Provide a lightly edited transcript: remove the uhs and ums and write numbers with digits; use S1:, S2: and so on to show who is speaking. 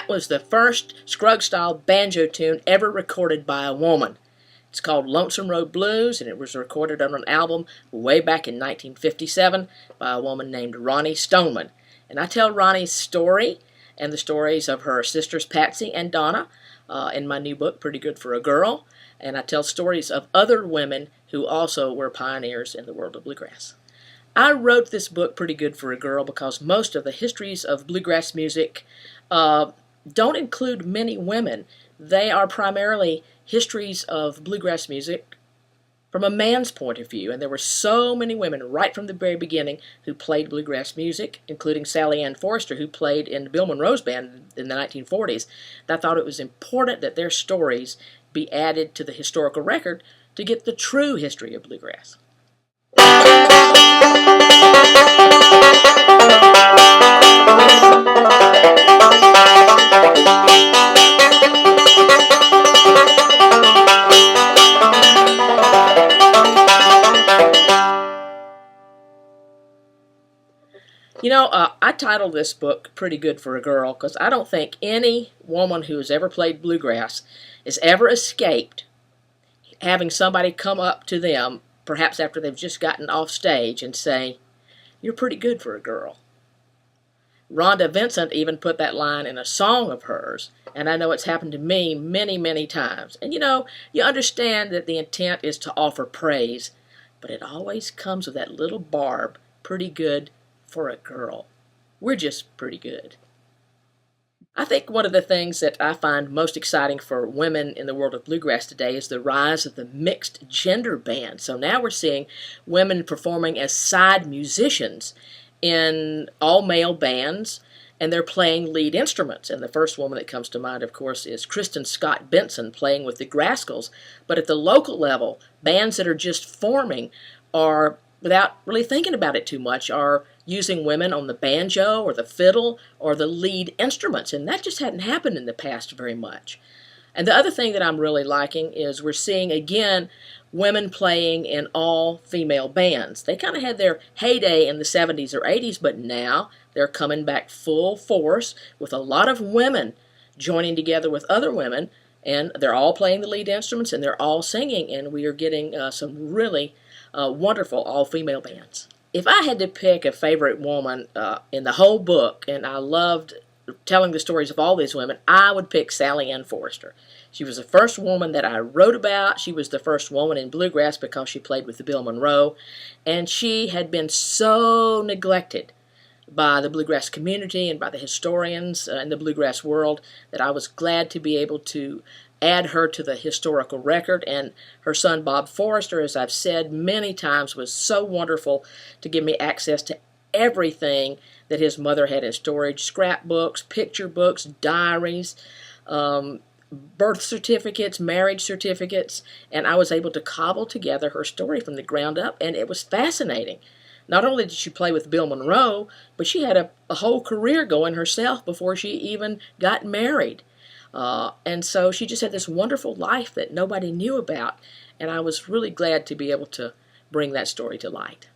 S1: was the first Scruggs-style banjo tune ever recorded by a woman. It's called Lonesome Road Blues, and it was recorded on an album way back in 1957 by a woman named Roni Stoneman. And I tell Ronnie's story and the stories of her sisters Patsy and Donna in my new book, Pretty Good for a Girl. And I tell stories of other women who also were pioneers in the world of bluegrass. I wrote this book, Pretty Good for a Girl, because most of the histories of bluegrass music don't include many women. They are primarily histories of bluegrass music from a man's point of view, and there were so many women right from the very beginning who played bluegrass music, including Sally Ann Forrester, who played in Bill Monroe's band in the 1940s. And I thought it was important that their stories be added to the historical record to get the true history of bluegrass. You know, I titled this book Pretty Good for a Girl because I don't think any woman who has ever played bluegrass has ever escaped having somebody come up to them, perhaps after they've just gotten off stage, and say, "You're pretty good for a girl." Rhonda Vincent even put that line in a song of hers, and I know it's happened to me many, many times. And you know, you understand that the intent is to offer praise, but it always comes with that little barb, pretty good for a girl. We're just pretty good. I think one of the things that I find most exciting for women in the world of bluegrass today is the rise of the mixed gender band. So now we're seeing women performing as side musicians in all-male bands, and they're playing lead instruments. And the first woman that comes to mind, of course, is Kristen Scott Benson playing with the Grascals. But at the local level, bands that are just forming are, without really thinking about it too much, are using women on the banjo or the fiddle or the lead instruments, and that just hadn't happened in the past very much. And the other thing that I'm really liking is we're seeing, again, women playing in all-female bands. They kind of had their heyday in the 70s or 80s, but now they're coming back full force with a lot of women joining together with other women, and they're all playing the lead instruments, and they're all singing, and we are getting some really wonderful all-female bands. If I had to pick a favorite woman in the whole book, and I loved telling the stories of all these women, I would pick Sally Ann Forrester. She was the first woman that I wrote about. She was the first woman in bluegrass because she played with the Bill Monroe, and she had been so neglected by the bluegrass community and by the historians in the bluegrass world that I was glad to be able to add her to the historical record. And her son Bob Forrester, as I've said many times, was so wonderful to give me access to everything that his mother had in storage: scrapbooks, picture books, diaries, birth certificates, marriage certificates, and I was able to cobble together her story from the ground up, and it was fascinating. Not only did she play with Bill Monroe, but she had a whole career going herself before she even got married. And so she just had this wonderful life that nobody knew about, and I was really glad to be able to bring that story to light.